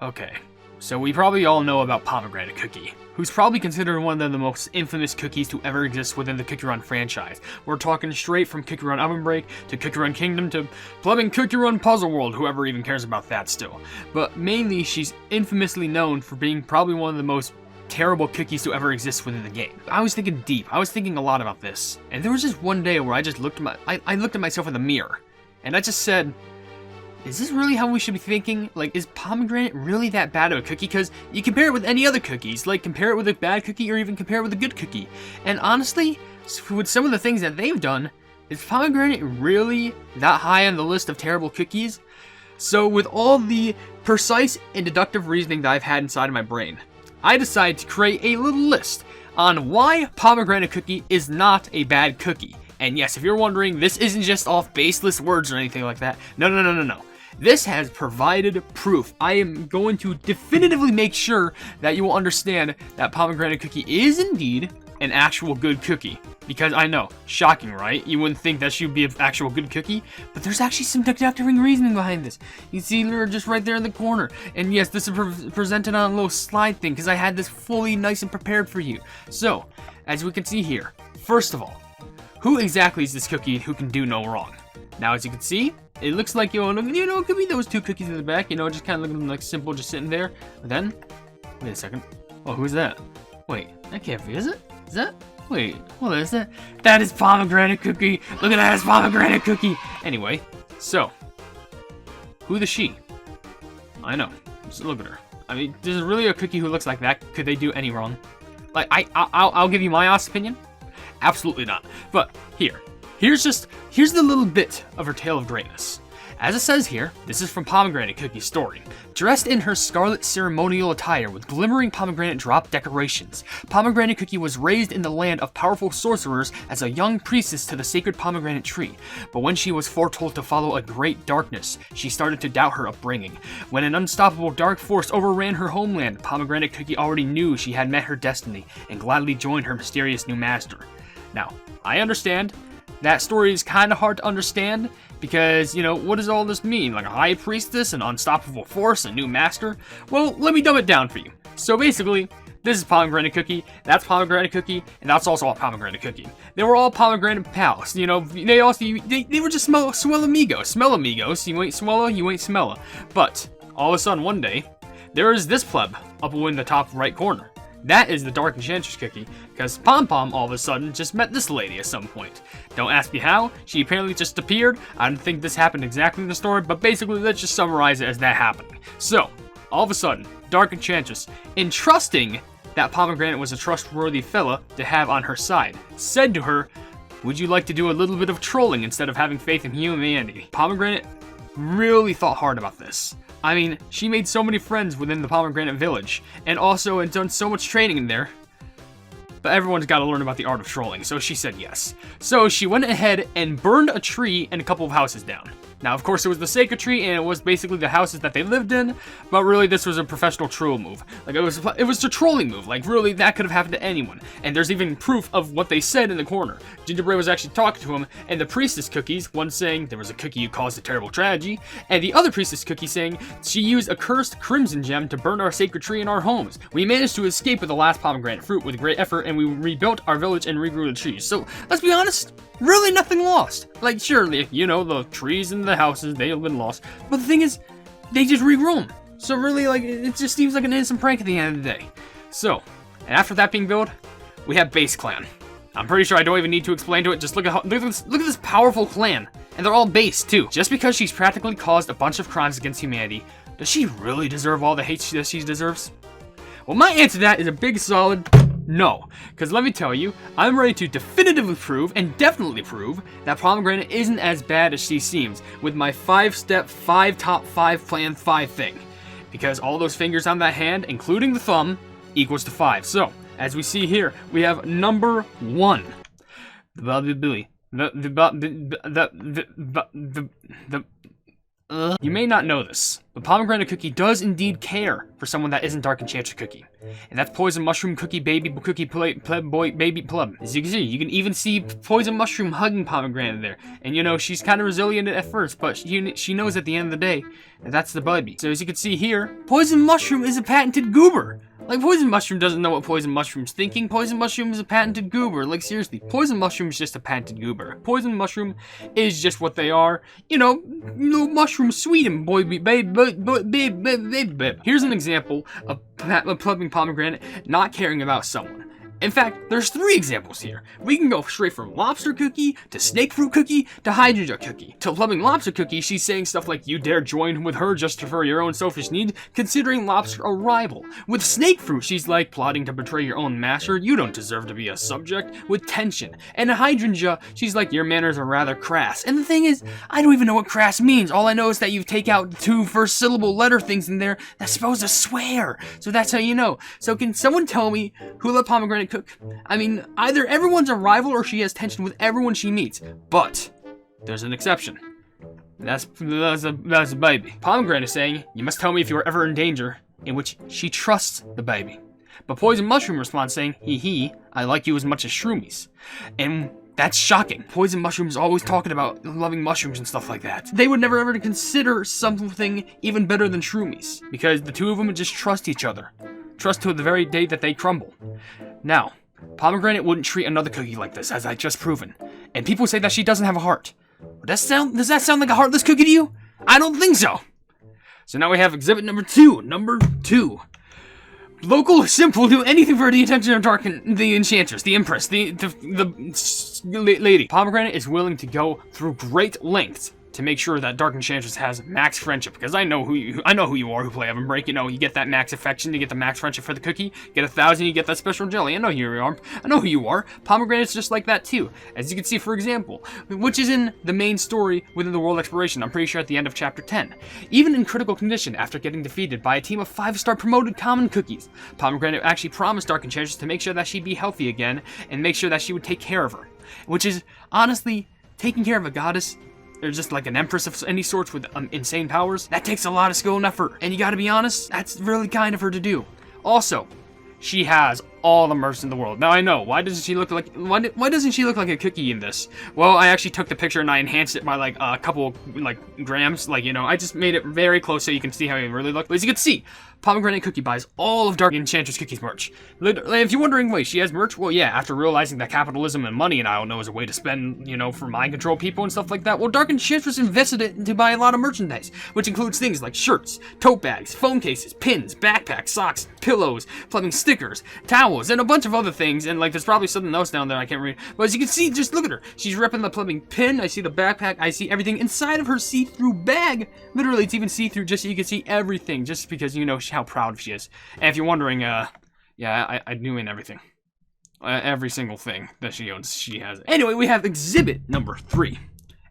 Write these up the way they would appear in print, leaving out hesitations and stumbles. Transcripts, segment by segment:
Okay, so we probably all know about Pomegranate Cookie, who's probably considered one of the most infamous cookies to ever exist within the Cookie Run franchise. We're talking straight from Cookie Run Oven Break to Cookie Run Kingdom to plumbing Cookie Run Puzzle World, whoever even cares about that still. But mainly, she's infamously known for being probably one of the most terrible cookies to ever exist within the game. I was thinking deep. I was thinking a lot about this. And there was just one day where I just looked at I looked at myself in the mirror. And I just said, is this really how we should be thinking? Like, is pomegranate really that bad of a cookie? Because you compare it with any other cookies. Like, compare it with a bad cookie or even compare it with a good cookie. And honestly, with some of the things that they've done, is pomegranate really that high on the list of terrible cookies? So with all the precise and deductive reasoning that I've had inside of my brain, I decided to create a little list on why Pomegranate Cookie is not a bad cookie. And yes, if you're wondering, this isn't just off baseless words or anything like that. No. This has provided proof. I am going to definitively make sure that you will understand that Pomegranate Cookie is indeed an actual good cookie. Because I know, shocking, right? You wouldn't think that she would be an actual good cookie, but there's actually some deductive reasoning behind this. You see her just right there in the corner. And yes, this is presented on a little slide thing because I had this fully nice and prepared for you. So, as we can see here, first of all, who exactly is this cookie who can do no wrong? Now, as you can see, it looks like, it could be those two cookies in the back, just kind of looking like simple, just sitting there. But then, wait a second. Oh, who's that? Wait, that can't be, is it? Is that? Wait, what is that? That is Pomegranate Cookie. Look at that, it's Pomegranate Cookie. Anyway, so, who the she? I know, just look at her. I mean, there's really a cookie who looks like that. Could they do any wrong? Like, I'll give you my honest opinion. Absolutely not. But here's the little bit of her tale of greatness. As it says here, this is from Pomegranate Cookie's story. Dressed in her scarlet ceremonial attire with glimmering pomegranate drop decorations, Pomegranate Cookie was raised in the land of powerful sorcerers as a young priestess to the sacred pomegranate tree. But when she was foretold to follow a great darkness, she started to doubt her upbringing. When an unstoppable dark force overran her homeland, Pomegranate Cookie already knew she had met her destiny and gladly joined her mysterious new master. Now, I understand that story is kind of hard to understand because, what does all this mean? Like a high priestess, an unstoppable force, a new master? Well, let me dumb it down for you. So basically, this is Pomegranate Cookie, that's Pomegranate Cookie, and that's also a Pomegranate Cookie. They were all pomegranate pals. They were just swell amigos. Smell amigos. You ain't sweller, you ain't smeller. But all of a sudden, one day, there is this pleb up in the top right corner. That is the Dark Enchantress Cookie, because Pom Pom all of a sudden just met this lady at some point. Don't ask me how, she apparently just appeared. I don't think this happened exactly in the story, but basically let's just summarize it as that happening. So, all of a sudden, Dark Enchantress, entrusting that Pomegranate was a trustworthy fella to have on her side, said to her, would you like to do a little bit of trolling instead of having faith in humanity? Pomegranate really thought hard about this. I mean, she made so many friends within the Pomegranate Village, and also had done so much training in there. But everyone's got to learn about the art of trolling, so she said yes. So she went ahead and burned a tree and a couple of houses down. Now, of course, it was the sacred tree, and it was basically the houses that they lived in, but really, this was a professional troll move. Like, it was a trolling move. Like, really, that could have happened to anyone. And there's even proof of what they said in the corner. Gingerbread was actually talking to him, and the priestess cookies, one saying there was a cookie who caused a terrible tragedy, and the other priestess cookie saying she used a cursed crimson gem to burn our sacred tree in our homes. We managed to escape with the last pomegranate fruit with great effort, and we rebuilt our village and regrew the trees. So, let's be honest, really nothing lost. Like, surely, the trees and the houses, they have been lost. But the thing is, they just regrew them. So really, like, it just seems like an innocent prank at the end of the day. So, and after that being built, we have Base Clan. I'm pretty sure I don't even need to explain to it. Just look at this powerful clan. And they're all base, too. Just because she's practically caused a bunch of crimes against humanity, does she really deserve all the hate that she deserves? Well, my answer to that is a big solid no, because let me tell you, I'm ready to definitively prove, and definitely prove, that Pomegranate isn't as bad as she seems, with my 5-step, 5 plan 5 thing. Because all those fingers on that hand, including the thumb, equals to 5. So, as we see here, we have number 1. You may not know this, but Pomegranate Cookie does indeed care for someone that isn't Dark Enchantress Cookie. And that's Poison Mushroom Cookie Baby Cookie Pleb Boy Baby Pleb. As you can even see Poison Mushroom hugging Pomegranate there. And you know, she's kind of resilient at first, but she knows at the end of the day that that's the baby. So as you can see here, Poison Mushroom is a patented goober. Like, Poison Mushroom doesn't know what Poison Mushroom's thinking. Poison Mushroom is a patented goober. Like, seriously, Poison Mushroom is just a patented goober. Poison Mushroom is just what they are. You know, mushroom sweet and boy, babe. Here's an example of plubbing Pomegranate not caring about someone. In fact, there's 3 examples here. We can go straight from Lobster Cookie, to Snake Fruit Cookie, to Hydrangea Cookie. To plubbing Lobster Cookie, she's saying stuff like, you dare join with her just for your own selfish need, considering Lobster a rival. With Snake Fruit, she's like, plotting to betray your own master, you don't deserve to be a subject, with tension. And Hydrangea, she's like, your manners are rather crass. And the thing is, I don't even know what crass means. All I know is that you take out 2 first syllable letter things in there that's supposed to swear. So that's how you know. So can someone tell me who let Pomegranate cook? I mean, either everyone's a rival or she has tension with everyone she meets. But there's an exception. That's a baby. Pomegranate is saying, you must tell me if you are ever in danger, in which she trusts the baby. But Poison Mushroom responds saying, hee, I like you as much as Shroomies. And that's shocking. Poison Mushroom's always talking about loving mushrooms and stuff like that. They would never ever consider something even better than Shroomies, because the 2 of them just trust each other. Trust to the very day that they crumble. Now, Pomegranate wouldn't treat another cookie like this, as I just proven. And people say that she doesn't have a heart. Does that sound like a heartless cookie to you? I don't think so. So now we have exhibit number 2. Number 2. Local Simp will do anything for the attention of the Enchantress, the Empress, the lady. Pomegranate is willing to go through great lengths to make sure that Dark Enchantress has max friendship, because I know who you are who play Heaven Break. You know, you get that max affection, you get the max friendship for the cookie, get 1,000, you get that special jelly. I know who you are. I know who you are. Pomegranate's just like that too. As you can see, for example, which is in the main story within the World Exploration, I'm pretty sure at the end of chapter 10. Even in critical condition, after getting defeated by a team of 5-star promoted common cookies, Pomegranate actually promised Dark Enchantress to make sure that she'd be healthy again, and make sure that she would take care of her. Which is, honestly, taking care of a goddess, or just like an empress of any sorts with insane powers, that takes a lot of skill and effort. And you gotta be honest, that's really kind of her to do. Also, she has all the merch in the world. Now I know, why doesn't she look like a cookie in this? Well, I actually took the picture and I enhanced it by like a couple like grams. Like, you know, I just made it very close so you can see how it really looks. But as you can see, Pomegranate Cookie buys all of Dark Enchantress Cookie's merch. If you're wondering, wait, she has merch? Well, yeah, after realizing that capitalism and money and I don't know is a way to spend, you know, for mind control people and stuff like that, well, Dark Enchantress invested it to buy a lot of merchandise, which includes things like shirts, tote bags, phone cases, pins, backpacks, socks, pillows, plumbing stickers, towels, and a bunch of other things. And like, there's probably something else down there I can't read. But as you can see, just look at her. She's repping the plumbing pin. I see the backpack. I see everything inside of her see-through bag. Literally, it's even see-through just so you can see everything, just because you know how proud she is. And if you're wondering, yeah, I do in everything. Every single thing that she owns, she has it. Anyway, we have exhibit number 3.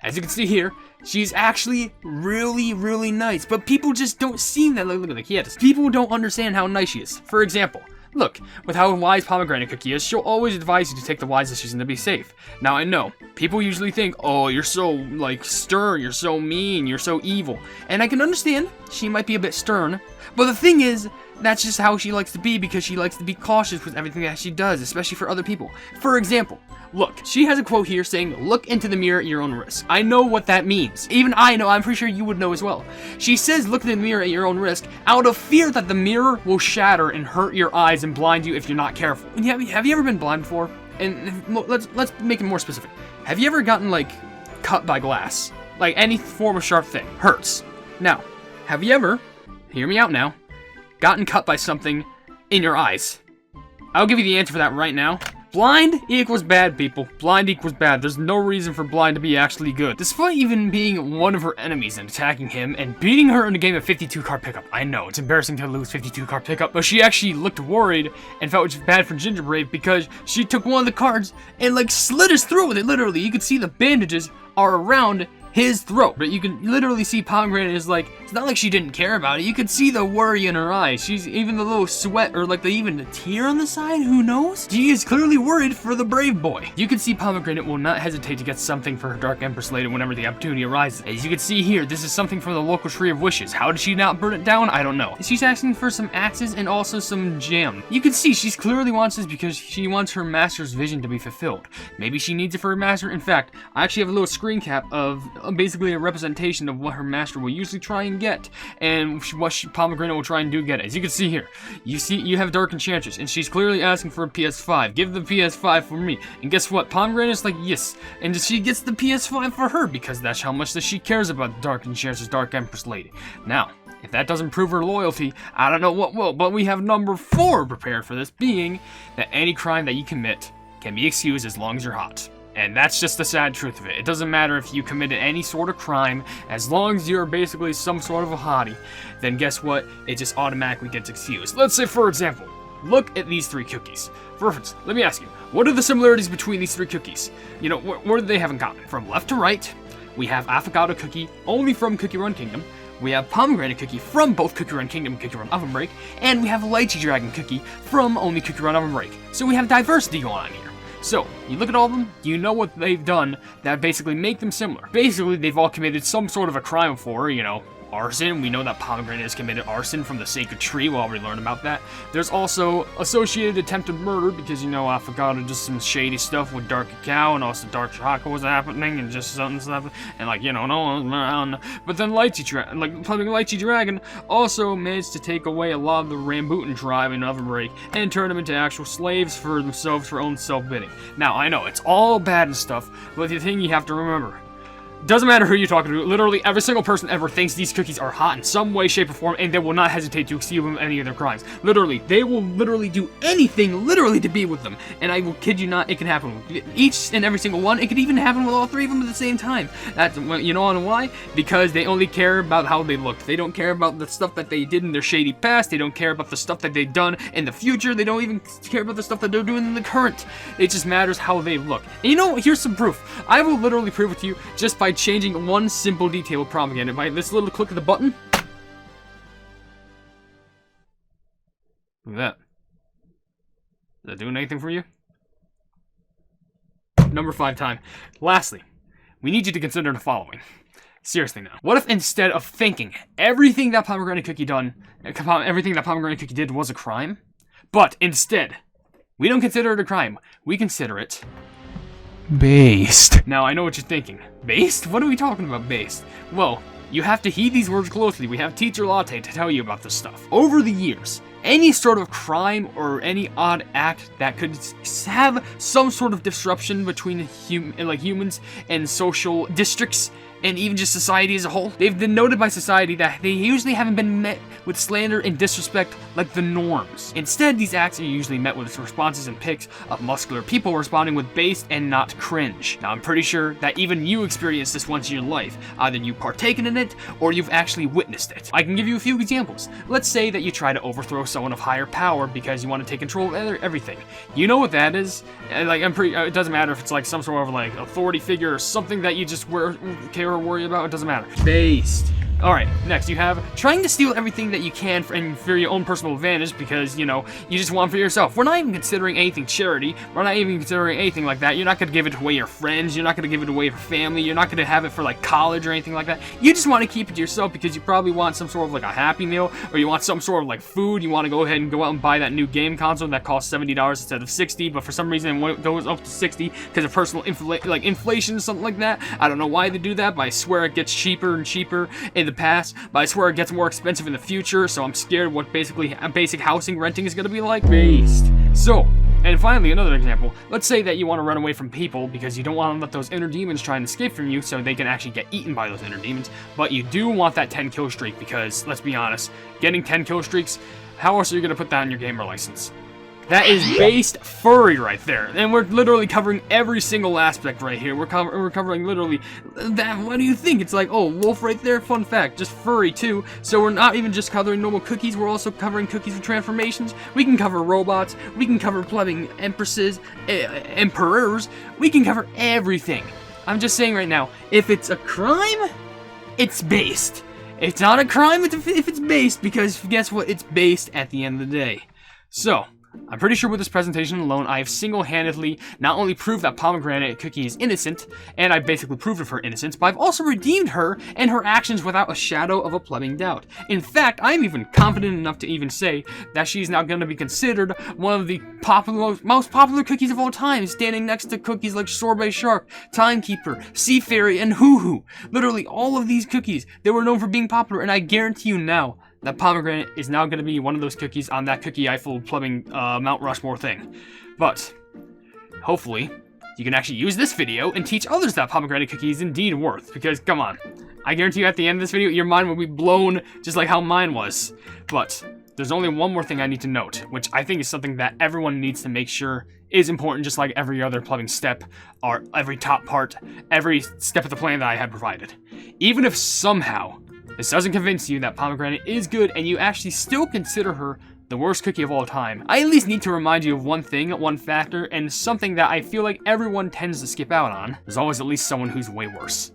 As you can see here, she's actually really, really nice, but people just don't see that. Look at the kids. People don't understand how nice she is. For example, look, with how wise Pomegranate Cookie is, she'll always advise you to take the wise decision to be safe. Now, I know, people usually think, oh, you're so, like, stern, you're so mean, you're so evil. And I can understand, she might be a bit stern, but the thing is, that's just how she likes to be, because she likes to be cautious with everything that she does, especially for other people. For example, look, she has a quote here saying, look into the mirror at your own risk. I know what that means. Even I know, I'm pretty sure you would know as well. She says, look in the mirror at your own risk, out of fear that the mirror will shatter and hurt your eyes and blind you if you're not careful. Have you ever been blind before? And let's make it more specific. Have you ever gotten, like, cut by glass? Like, any form of sharp thing. Hurts. Now, have you ever, hear me out now, gotten cut by something in your eyes? I'll give you the answer for that right now. Blind equals bad, people. Blind equals bad. There's no reason for Blind to be actually good. Despite even being one of her enemies and attacking him and beating her in a game of 52-card pickup. I know, it's embarrassing to lose 52-card pickup, but she actually looked worried and felt bad for Gingerbread because she took one of the cards and like slit his throat with it, literally. You could see the bandages are around his throat. But you can literally see Pomegranate is like, it's not like she didn't care about it. You could see the worry in her eyes. She's even the little sweat or like even the tear on the side, who knows? She is clearly worried for the brave boy. You can see Pomegranate will not hesitate to get something for her Dark Empress later whenever the opportunity arises. As you can see here, this is something from the local Tree of Wishes. How did she not burn it down? I don't know. She's asking for some axes and also some jam. You can see she's clearly wants this because she wants her master's vision to be fulfilled. Maybe she needs it for her master. In fact, I actually have a little screen cap of basically a representation of what her master will usually try and get, and what Pomegranate will try and do get. As you can see here, you have Dark Enchantress, and she's clearly asking for a PS5. Give the PS5 for me. And guess what? Pomegranate's like, yes. And she gets the PS5 for her because that's how much that she cares about Dark Enchantress, Dark Empress Lady. Now, if that doesn't prove her loyalty, I don't know what will, but we have number 4 prepared for this, being that any crime that you commit can be excused as long as you're hot. And that's just the sad truth of it. It doesn't matter if you committed any sort of crime, as long as you're basically some sort of a hottie, then guess what? It just automatically gets excused. Let's say, for example, look at these 3 cookies. For instance, let me ask you, what are the similarities between these 3 cookies? You know, what do they have in common? From left to right, we have Affogato Cookie, only from Cookie Run Kingdom. We have Pomegranate Cookie from both Cookie Run Kingdom and Cookie Run Oven Break. And we have Lychee Dragon Cookie from only Cookie Run Oven Break. So we have diversity going on here. So, you look at all of them, you know what they've done that basically make them similar. Basically, they've all committed some sort of a crime before, you know, arson. We know that Pomegranate has committed arson from the Sacred Tree. We'll already learn about that. There's also associated attempted murder because, you know, I forgot just some shady stuff with Dark Cacao and also Dark Chocolate was happening and just something stuff and like, you know, no one around. But then Lychee Dragon also managed to take away a lot of the Rambutan tribe in Oven Break and turn them into actual slaves for themselves for own self-bidding. Now, I know, it's all bad and stuff, but the thing you have to remember, doesn't matter who you're talking to, literally every single person ever thinks these cookies are hot in some way, shape, or form, and they will not hesitate to excuse them any of their crimes. Literally, they will literally do anything, literally, to be with them. And I will kid you not, it can happen with each and every single one. It could even happen with all 3 of them at the same time. That's, you know why? Because they only care about how they look. They don't care about the stuff that they did in their shady past. They don't care about the stuff that they've done in the future. They don't even care about the stuff that they're doing in the current. It just matters how they look. And you know, here's some proof. I will literally prove it to you just by changing one simple detail with Pomegranate by this little click of the button. Look at that. Is that doing anything for you? Number 5 time. Lastly, we need you to consider the following. Seriously now. What if instead of thinking everything that Pomegranate Cookie did was a crime, but instead, we don't consider it a crime. We consider it based. Now, I know what you're thinking. Based? What are we talking about, based? Well, you have to heed these words closely. We have Teacher Latte to tell you about this stuff. Over the years, any sort of crime or any odd act that could have some sort of disruption between humans and social districts and even just society as a whole, they've been noted by society that they usually haven't been met with slander and disrespect like the norms. Instead, these acts are usually met with responses and pics of muscular people responding with based and not cringe. Now, I'm pretty sure that even you experienced this once in your life. Either you've partaken in it, or you've actually witnessed it. I can give you a few examples. Let's say that you try to overthrow someone of higher power because you want to take control of everything. You know what that is? It doesn't matter if it's like some sort of like authority figure or something that you just care or worry about. It doesn't matter. Based. Alright, next you have trying to steal everything that you can for your own personal advantage because, you know, you just want for yourself. We're not even considering anything charity. We're not even considering anything like that. You're not going to give it away to your friends. You're not going to give it away for family. You're not going to have it for, like, college or anything like that. You just want to keep it to yourself because you probably want some sort of, like, a Happy Meal or you want some sort of, like, food. You want to go ahead and go out and buy that new game console that costs $70 instead of $60, but for some reason it goes up to $60 because of personal inflation or something like that. I don't know why they do that, but I swear it gets cheaper and cheaper in the past, but I swear it gets more expensive in the future, so I'm scared what basic housing renting is going to be like. Based. So, and finally, another example. Let's say that you want to run away from people because you don't want to let those inner demons try and escape from you so they can actually get eaten by those inner demons, but you do want that 10 kill streak because, let's be honest, getting 10 kill streaks, how else are you going to put that on your gamer license? That is based furry right there. And we're literally covering every single aspect right here. We're covering literally that. What do you think? It's like, oh, wolf right there, fun fact, just furry too. So we're not even just covering normal cookies, we're also covering cookies with transformations. We can cover robots, we can cover plebing empresses, emperors, we can cover everything. I'm just saying right now, if it's a crime, it's based. It's not a crime if it's based, because guess what? It's based at the end of the day. So, I'm pretty sure with this presentation alone, I have single-handedly not only proved that Pomegranate Cookie is innocent, and I basically proved of her innocence, but I've also redeemed her and her actions without a shadow of a plebeian doubt. In fact, I'm even confident enough to even say that she's now going to be considered one of the most popular cookies of all time, standing next to cookies like Sorbet Shark, Timekeeper, Sea Fairy, and Hoo Hoo. Literally, all of these cookies, they were known for being popular, and I guarantee you now, that Pomegranate is now going to be one of those cookies on that Cookie Eiffel plebeian Mount Rushmore thing. But, hopefully, you can actually use this video and teach others that Pomegranate Cookie is indeed worth. Because, come on, I guarantee you at the end of this video, your mind will be blown just like how mine was. But, there's only one more thing I need to note, which I think is something that everyone needs to make sure is important, just like every other plebeian step, or every top part, every step of the plan that I had provided. Even if somehow this doesn't convince you that Pomegranate is good and you actually still consider her the worst cookie of all time, I at least need to remind you of one thing, one factor, and something that I feel like everyone tends to skip out on. There's always at least someone who's way worse.